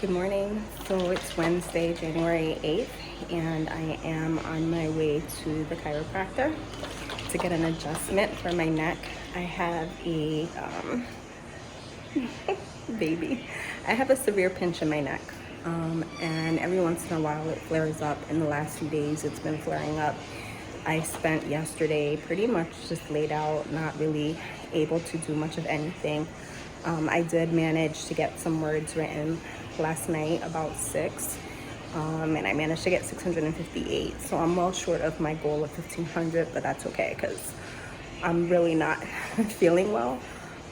Good morning. So it's Wednesday, January 8th, and I am on my way to the chiropractor to get an adjustment for my neck. I have a baby. I have a severe pinch in my neck, and every once in a while it flares up. In the last few days, it's been flaring up. I spent yesterday pretty much just laid out, not really able to do much of anything. I did manage to get some words written last night, about 6, and I managed to get 658. So I'm well short of my goal of 1500, but that's okay because I'm really not feeling well.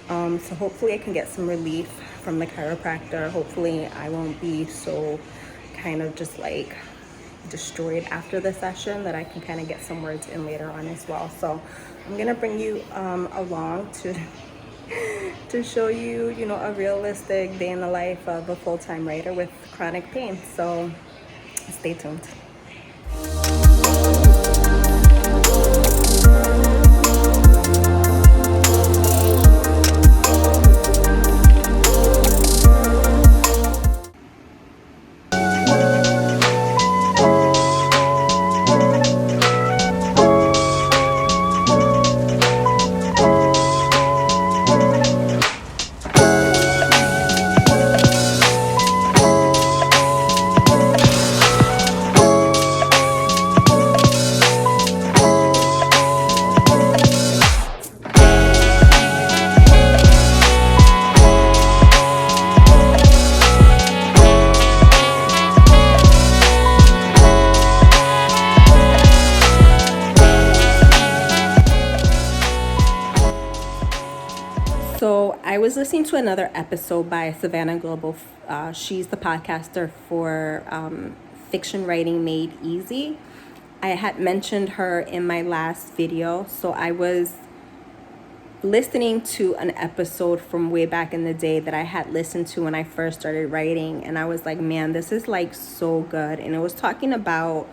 So hopefully I can get some relief from the chiropractor. Hopefully I won't be so kind of just like destroyed after the session, that I can kind of get some words in later on as well. So I'm gonna bring you along to show you, a realistic day in the life of a full-time writer with chronic pain. So stay tuned. So I was listening to another episode by Savannah Global. She's the podcaster for Fiction Writing Made Easy. I had mentioned her in my last video. So I was listening to an episode from way back in the day that I had listened to when I first started writing. And I was like, man, this is like so good. And it was talking about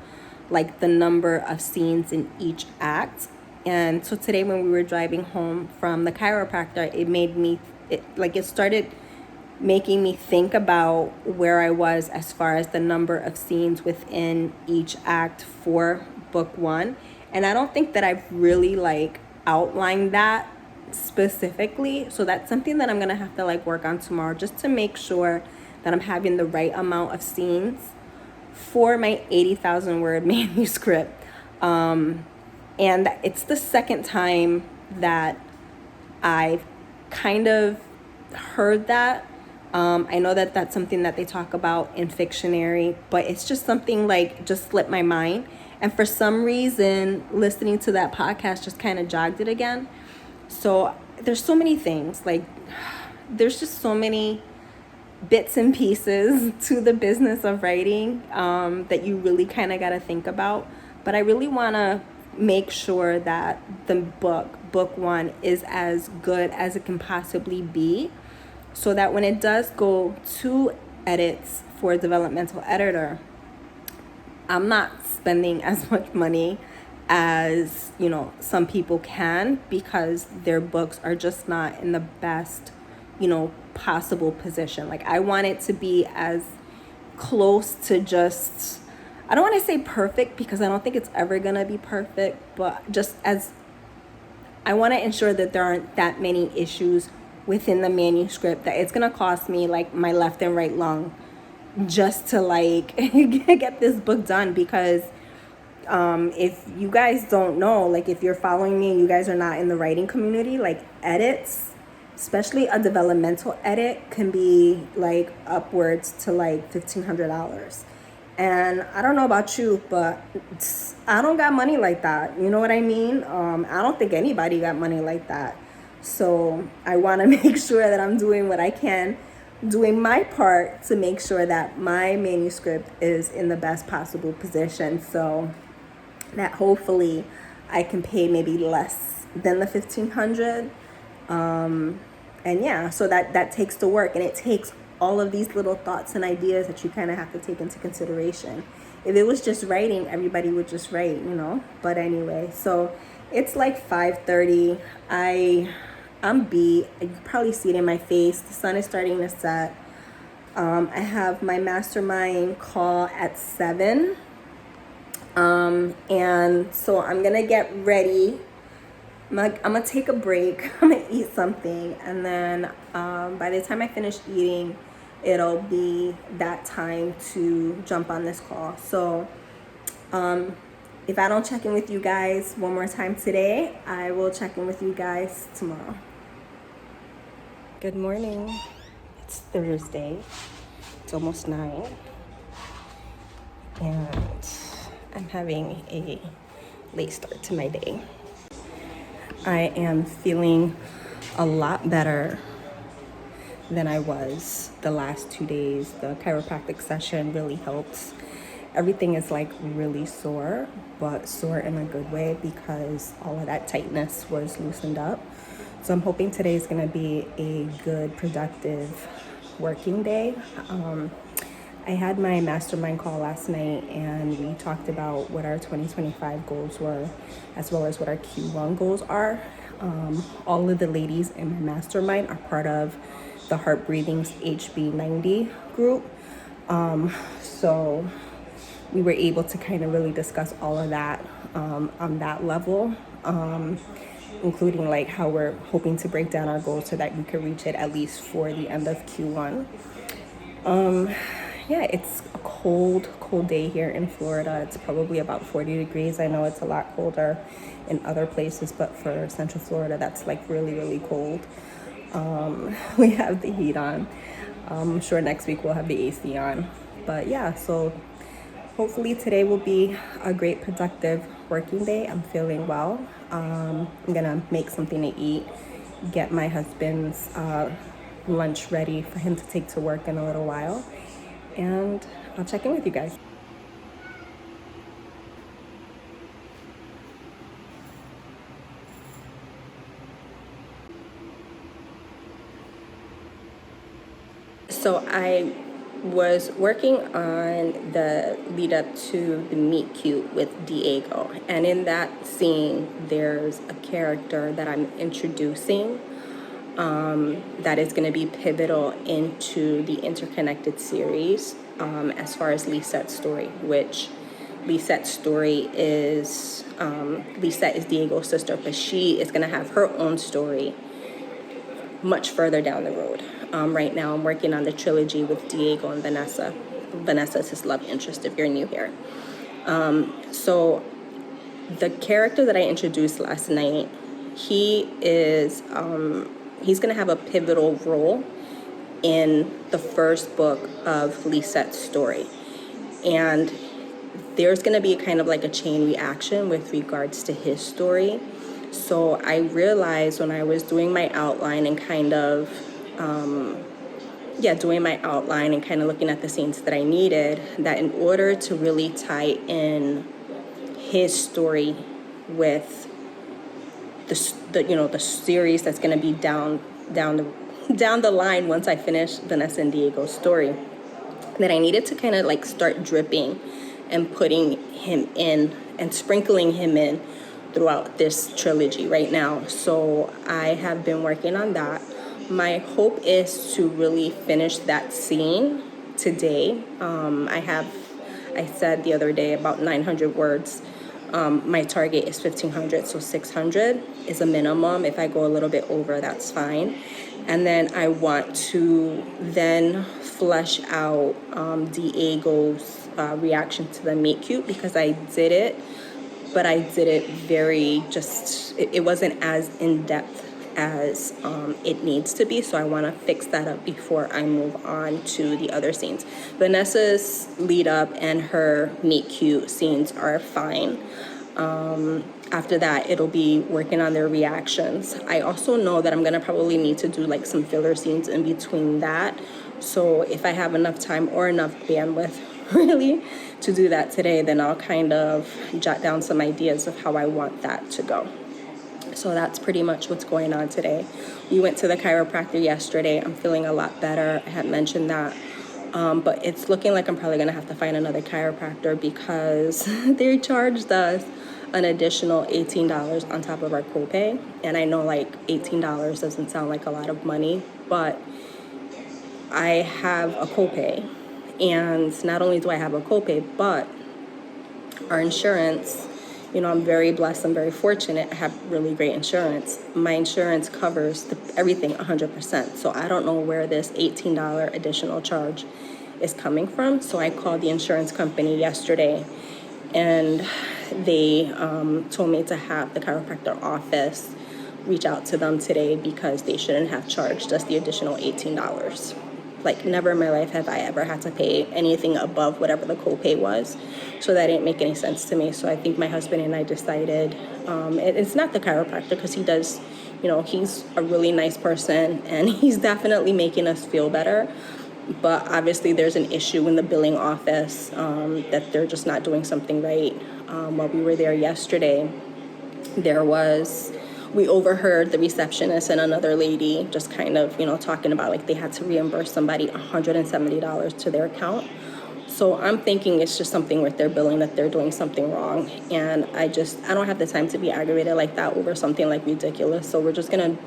like the number of scenes in each act. And so today when we were driving home from the chiropractor, it started making me think about where I was as far as the number of scenes within each act for book 1. And I don't think that I've really like outlined that specifically. So that's something that I'm going to have to like work on tomorrow, just to make sure that I'm having the right amount of scenes for my 80,000 word manuscript. And it's the second time that I've kind of heard that. I know that that's something that they talk about in Fictionary, but it's just something like just slipped my mind. And for some reason, listening to that podcast just kind of jogged it again. So there's so many things, like there's just so many bits and pieces to the business of writing that you really kind of got to think about. But I really want to make sure that the book 1 is as good as it can possibly be, so that when it does go to edits for a developmental editor, I'm not spending as much money as some people can, because their books are just not in the best possible position. Like I want it to be as close to just, I don't want to say perfect, because I don't think it's ever going to be perfect, but just as I want to ensure that there aren't that many issues within the manuscript that it's going to cost me like my left and right lung just to like get this book done. Because if you guys don't know, like if you're following me and you guys are not in the writing community, like edits, especially a developmental edit, can be like upwards to like $1,500. And I don't know about you, but I don't got money like that. You know what I mean? I don't think anybody got money like that. So I want to make sure that I'm doing what I can, doing my part to make sure that my manuscript is in the best possible position, so that hopefully I can pay maybe less than the $1,500. And yeah, so that takes the work, and it takes all of these little thoughts and ideas that you kind of have to take into consideration. If it was just writing, everybody would just write, But anyway, so it's like 5:30. I'm beat. You can probably see it in my face. The sun is starting to set. I have my mastermind call at 7. And so I'm gonna get ready. I'm gonna take a break. I'm gonna eat something, and then by the time I finish eating, it'll be that time to jump on this call. So if I don't check in with you guys one more time today, I will check in with you guys tomorrow. Good morning. It's Thursday. It's almost 9. And I'm having a late start to my day. I am feeling a lot better than I was the last 2 days. The chiropractic session really helps. Everything is like really sore, but sore in a good way because all of that tightness was loosened up. So I'm hoping today is going to be a good, productive working day. I had my mastermind call last night, and we talked about what our 2025 goals were, as well as what our Q1 goals are. All of the ladies in my mastermind are part of the Heart Breathing's HB90 group. So we were able to kind of really discuss all of that on that level, including like how we're hoping to break down our goals so that we could reach it at least for the end of Q1. Yeah, it's a cold day here in Florida. It's probably about 40 degrees. I know it's a lot colder in other places, but for Central Florida, that's like really, really cold. We have the heat on. I'm sure next week we'll have the AC on. But yeah, so hopefully today will be a great, productive working day. I'm feeling well. I'm gonna make something to eat, get my husband's lunch ready for him to take to work in a little while, and I'll check in with you guys. So I was working on the lead up to the meet cute with Diego, and in that scene there's a character that I'm introducing that is going to be pivotal into the interconnected series, as far as Lisette's story, which Lisette's story is Lisette is Diego's sister, but she is going to have her own story much further down the road. Right now I'm working on the trilogy with Diego and Vanessa. Vanessa is his love interest if you're new here. So the character that I introduced last night, he is he's going to have a pivotal role in the first book of Lisette's story. And there's going to be kind of like a chain reaction with regards to his story. So I realized when I was doing my outline and kind of, looking at the scenes that I needed, that in order to really tie in his story with the series that's going to be down the line once I finish Vanessa and Diego's story, that I needed to kind of like start dripping and putting him in and sprinkling him in throughout this trilogy right now. So I have been working on that. My hope is to really finish that scene today. I said the other day about 900 words. My target is 1,500, so 600 is a minimum. If I go a little bit over, that's fine. And then I want to then flesh out Diego's reaction to the meet cute, because I did it, but I did it very it wasn't as in-depth as it needs to be. So I want to fix that up before I move on to the other scenes. Vanessa's lead up and her meet cute scenes are fine. After that, it'll be working on their reactions. I also know that I'm going to probably need to do like some filler scenes in between that. So if I have enough time or enough bandwidth really to do that today, then I'll kind of jot down some ideas of how I want that to go. So that's pretty much what's going on today. We went to the chiropractor yesterday. I'm feeling a lot better. I had mentioned that. But it's looking like I'm probably going to have to find another chiropractor because they charged us an additional $18 on top of our copay. And I know like $18 doesn't sound like a lot of money, but I have a copay. And not only do I have a copay, but our insurance, I'm very blessed, I'm very fortunate. I have really great insurance. My insurance covers everything 100%. So I don't know where this $18 additional charge is coming from. So I called the insurance company yesterday, and they told me to have the chiropractor office reach out to them today because they shouldn't have charged us the additional $18. Like, never in my life have I ever had to pay anything above whatever the copay was. So that didn't make any sense to me. So I think my husband and I decided, it's not the chiropractor, because he does, he's a really nice person and he's definitely making us feel better. But obviously there's an issue in the billing office, that they're just not doing something right. While we were there yesterday, we overheard the receptionist and another lady just kind of, talking about like they had to reimburse somebody $170 to their account. So I'm thinking it's just something with their billing, that they're doing something wrong. And I don't have the time to be aggravated like that over something like ridiculous. So we're just gonna,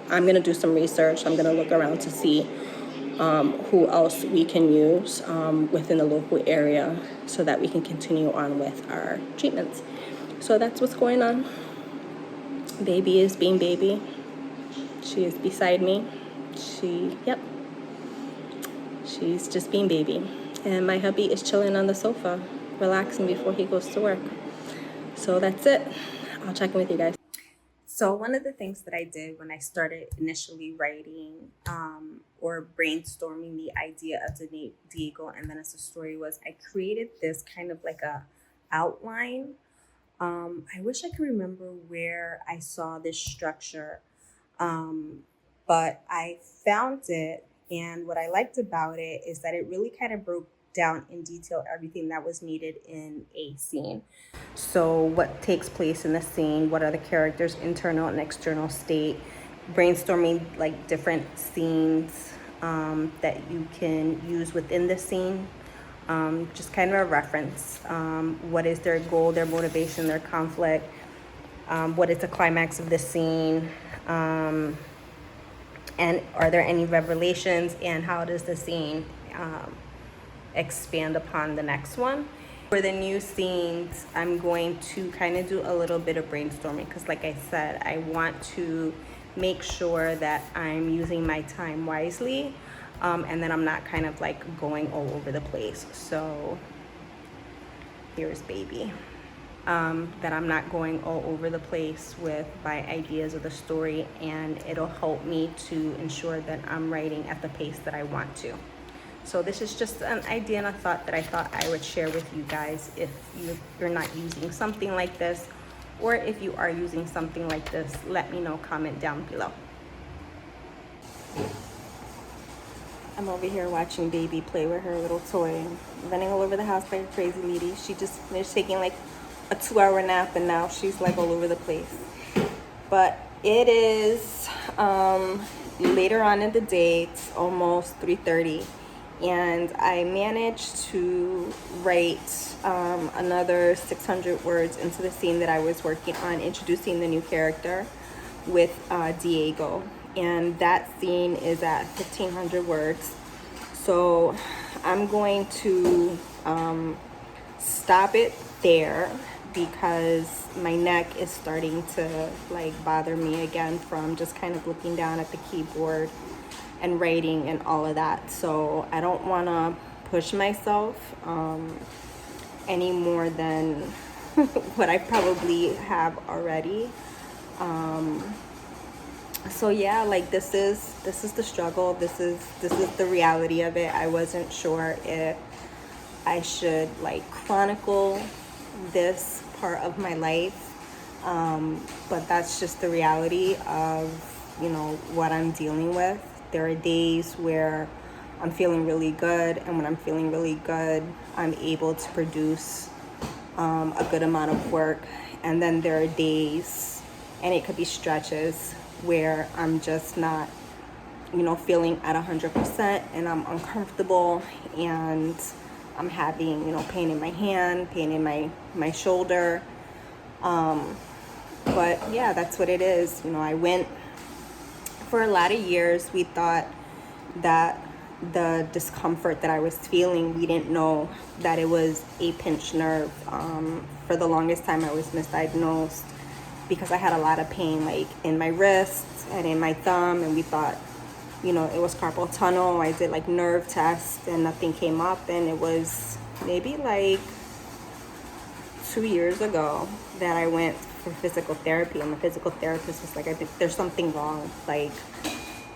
I'm gonna do some research. I'm gonna look around to see who else we can use within the local area so that we can continue on with our treatments. So that's what's going on. Baby is being baby. She is beside me. She's just being baby. And my hubby is chilling on the sofa, relaxing before he goes to work. So that's it. I'll check in with you guys. So one of the things that I did when I started initially writing or brainstorming the idea of Diego and then as a story was, I created this kind of like a outline. I wish I could remember where I saw this structure, but I found it. And what I liked about it is that it really kind of broke down in detail everything that was needed in a scene. So what takes place in the scene, what are the characters' internal and external state, brainstorming like different scenes that you can use within the scene. Just kind of a reference. What is their goal, their motivation, their conflict? What is the climax of the scene? And are there any revelations? And how does the scene expand upon the next one? For the new scenes, I'm going to kind of do a little bit of brainstorming because, like I said, I want to make sure that I'm using my time wisely. And then I'm not kind of like going all over the place. So here's baby. That I'm not going all over the place with my ideas of the story, and it'll help me to ensure that I'm writing at the pace that I want to. So this is just an idea and a thought that I thought I would share with you guys if you're not using something like this, or if you are using something like this, let me know, comment down below. I'm over here watching baby play with her little toy, running all over the house like a crazy lady. They're taking like a 2-hour nap, and now she's like all over the place. But it is later on in the day. It's almost 3:30, and I managed to write another 600 words into the scene that I was working on, introducing the new character with Diego. And that scene is at 1,500 words. So I'm going to stop it there because my neck is starting to like bother me again from just kind of looking down at the keyboard and writing and all of that. So I don't want to push myself any more than what I probably have already. So yeah, like this is the struggle. This is the reality of it. I wasn't sure if I should like chronicle this part of my life, but that's just the reality of what I'm dealing with. There are days where I'm feeling really good, and when I'm feeling really good, I'm able to produce a good amount of work. And then there are days, and it could be stretches, where I'm just not, feeling at 100%, and I'm uncomfortable, and I'm having, pain in my hand, pain in my shoulder. But yeah, that's what it is. I went for a lot of years. We thought that the discomfort that I was feeling, we didn't know that it was a pinched nerve. For the longest time, I was misdiagnosed because I had a lot of pain, like in my wrists and in my thumb, and we thought, you know, it was carpal tunnel. I did like nerve tests and nothing came up, and it was maybe like 2 years ago that I went for physical therapy, and the physical therapist was like, I think there's something wrong, like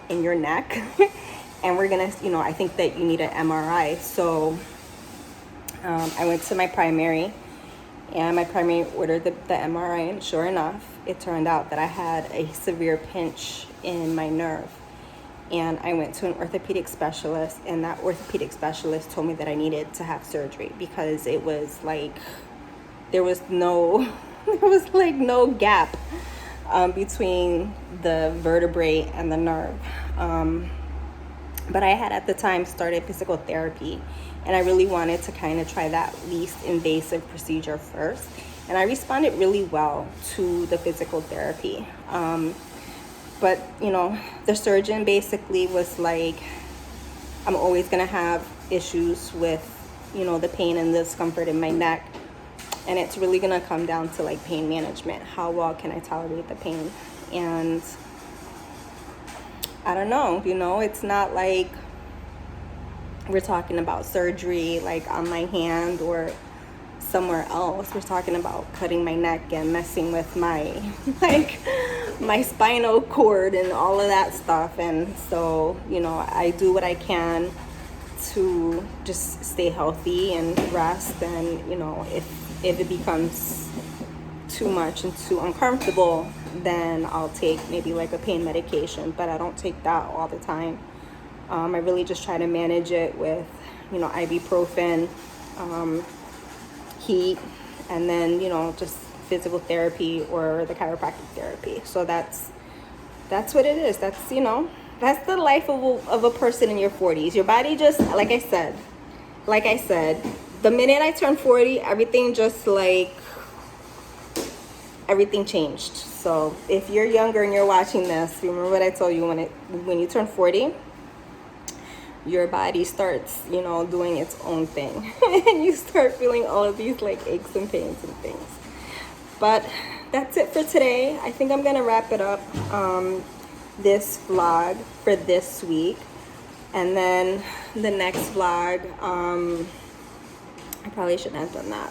in your neck. And we're gonna, you know, I think that you need an MRI. So I went to my primary, and my primary ordered the MRI, and sure enough, it turned out that I had a severe pinch in my nerve. And I went to an orthopedic specialist, and that orthopedic specialist told me that I needed to have surgery because it was like, there was like no gap between the vertebrae and the nerve. But I had at the time started physical therapy, and I really wanted to kind of try that least invasive procedure first. And I responded really well to the physical therapy. But, you know, the surgeon basically was like, I'm always going to have issues with, you know, the pain and the discomfort in my neck. And it's really going to come down to like pain management. How well can I tolerate the pain? And I don't know, you know, it's not like we're talking about surgery like on my hand or somewhere else. We're talking about cutting my neck and messing with my my spinal cord and all of that stuff. And so, you know, I do what I can to just stay healthy and rest. And, you know, if it becomes too much and too uncomfortable, then I'll take maybe like a pain medication, but I don't take that all the time. I really just try to manage it with, you know, ibuprofen, heat, and then, you know, just physical therapy or the chiropractic therapy. So that's what it is. That's, you know, that's the life of a person in your 40s. Your body just, like I said, the minute I turned 40, everything changed. So if you're younger and you're watching this, remember what I told you, when you turn 40, your body starts, you know, doing its own thing. And you start feeling all of these like aches and pains and things. But that's it for today. I think I'm gonna wrap it up, this vlog for this week. And then the next vlog, I probably shouldn't have done that.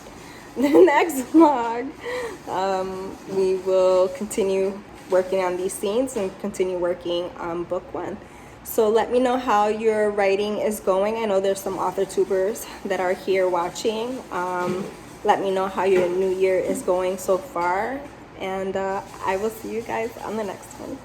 The next vlog, we will continue working on these scenes and continue working on book 1. So let me know how your writing is going. I know there's some author tubers that are here watching. Let me know how your new year is going so far. And I will see you guys on the next one.